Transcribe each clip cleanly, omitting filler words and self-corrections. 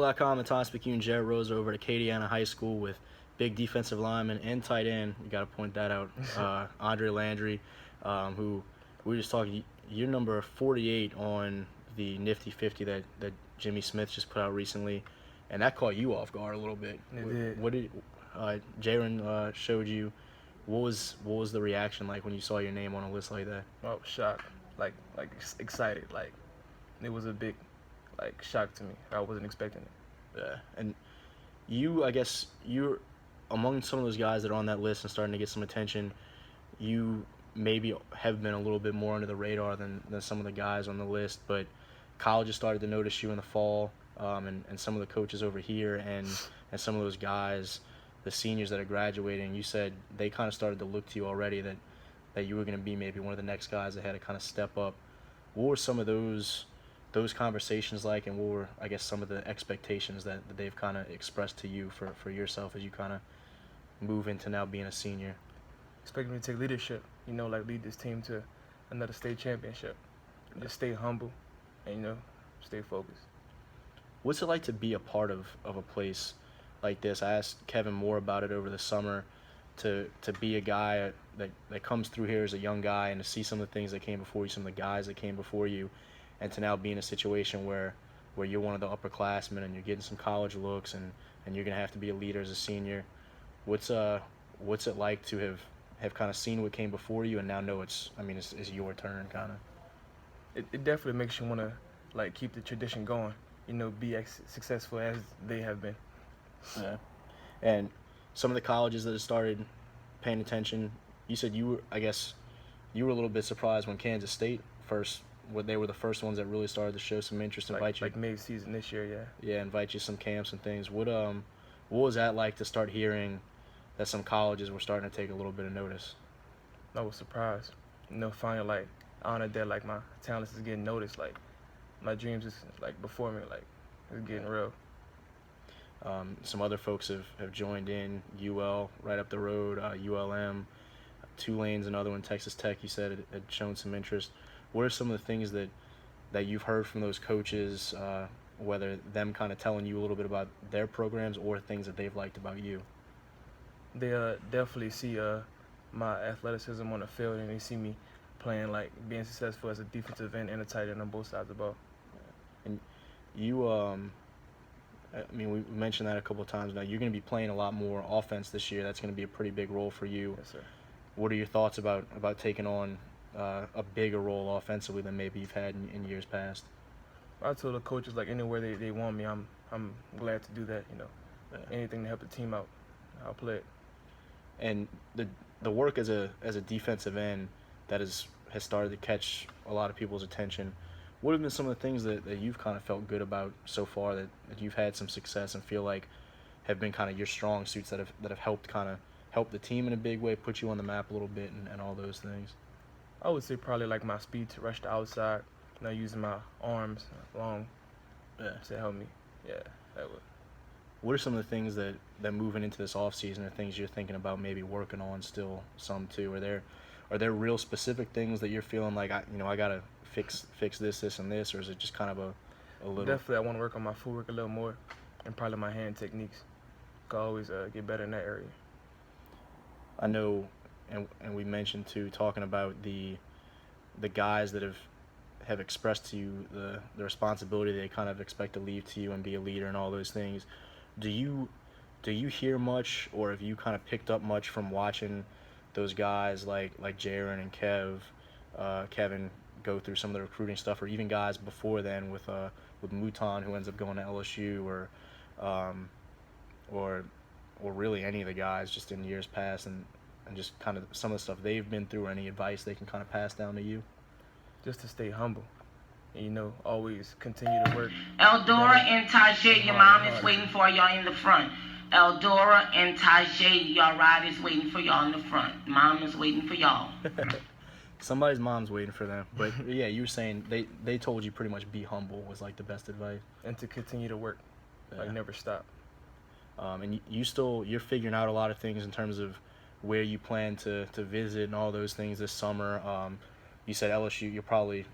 NOLA.com and Tom Spicue and Jared Rose over at Acadiana High School with big defensive lineman and tight end. You got to point that out. Landry, who we were just talking. You're number 48 on the Nifty 50 that Jimmy Smith just put out recently, and that caught you off guard a little bit. It did. What did Jaren showed you? What was the reaction like when you saw your name on a list like that? Oh, shocked, like excited, like it was a big shock to me. I wasn't expecting it. Yeah, and I guess you're among some of those guys that are on that list and starting to get some attention. You maybe have been a little bit more under the radar than some of the guys on the list, but colleges started to notice you in the fall, and some of the coaches over here and some of those guys, the seniors that are graduating, you said they kind of started to look to you already that you were going to be maybe one of the next guys that had to kind of step up. What were some of those conversations like, and what were, I guess, some of the expectations that they've kind of expressed to you for yourself as you kind of move into now being a senior? Expecting me to take leadership, lead this team to another state championship. Just stay humble and, stay focused. What's it like to be a part of a place like this? I asked Kevin more about it over the summer, to be a guy that comes through here as a young guy and to see some of the things that came before you, some of the guys that came before you, and to now be in a situation where you're one of the upperclassmen and you're getting some college looks and you're going to have to be a leader as a senior. What's it like to have kind of seen what came before you and now know it's your turn kind of? It definitely makes you want to keep the tradition going, be as successful as they have been. Yeah. And some of the colleges that have started paying attention, you said you were a little bit surprised when Kansas State they were the first ones that really started to show some interest, invite you. Like mid-season this year, yeah. Yeah, invite you some camps and things. What was that like to start hearing that some colleges were starting to take a little bit of notice? I was surprised. Finally, honored that my talents is getting noticed. My dreams is before me, it's getting real. Some other folks have joined in. UL right up the road, ULM, Tulane's another one. Texas Tech, you said, had shown some interest. What are some of the things that you've heard from those coaches, whether them kind of telling you a little bit about their programs or things that they've liked about you? They definitely see my athleticism on the field, and they see me playing, being successful as a defensive end and a tight end on both sides of the ball. And you, we mentioned that a couple of times now. You're going to be playing a lot more offense this year. That's going to be a pretty big role for you. Yes, sir. What are your thoughts about taking on a bigger role offensively than maybe you've had in years past? I told the coaches anywhere they want me, I'm glad to do that. Yeah. Anything to help the team out, I'll play it. And the work as a defensive end that has started to catch a lot of people's attention. What have been some of the things that you've kind of felt good about so far that you've had some success and feel like have been kind of your strong suits that have helped help the team in a big way, put you on the map a little bit and all those things? I would say probably my speed to rush the outside, using my arms long to help me. Yeah, that would. What are some of the things that moving into this off season are things you're thinking about maybe working on still some too? Are there real specific things that you're feeling like I gotta fix this and this, or is it just kind of a little? Definitely, I want to work on my footwork a little more and probably my hand techniques. Could always get better in that area. I know, and we mentioned too, talking about the guys that have expressed to you the responsibility they kind of expect to leave to you and be a leader and all those things. Do you hear much, or have you kind of picked up much from watching those guys like Jaren and Kevin go through some of the recruiting stuff, or even guys before then with Mouton, who ends up going to LSU, or really any of the guys just in years past, and just kind of some of the stuff they've been through, or any advice they can kind of pass down to you? Just to stay humble. And, always continue to work. Eldora and Tajay, your mom is waiting for y'all in the front. Eldora and Tajay, your ride is waiting for y'all in the front. Mom is waiting for y'all. Somebody's mom's waiting for them. But yeah, you were saying they told you pretty much be humble was the best advice. And to continue to work, never stop. And you're figuring out a lot of things in terms of where you plan to visit and all those things this summer. You said LSU. You'll probably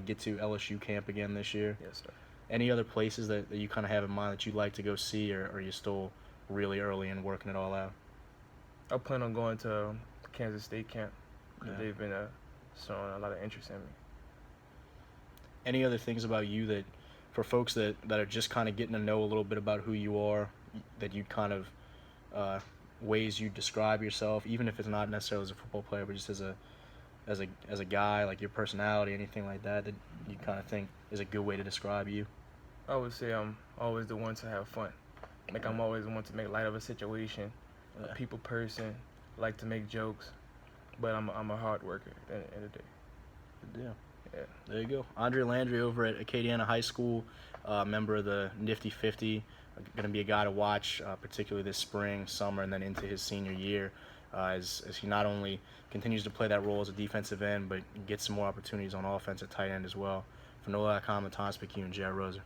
get to LSU camp again this year. Yes, sir. Any other places that you kind of have in mind that you'd like to go see, or are you still really early and working it all out? I plan on going to Kansas State camp. Yeah. They've been showing a lot of interest in me. Any other things about you that, for folks that are just kind of getting to know a little bit about who you are, that you kind of ways you describe yourself, even if it's not necessarily as a football player, but just as a guy, like your personality, anything like that you kind of think is a good way to describe you? I would say I'm always the one to have fun. Like, I'm always the one to make light of a situation, Yeah. a people person, like to make jokes, but I'm a hard worker at the end of the day. Good deal. Yeah. There you go. Andre Landry over at Acadiana High School, member of the Nifty 50. Going to be a guy to watch, particularly this spring, summer, and then into his senior year, as he not only continues to play that role as a defensive end, but gets some more opportunities on offense at tight end as well. For NOLA.com, I'm Thomas McHugh and Jared Roser.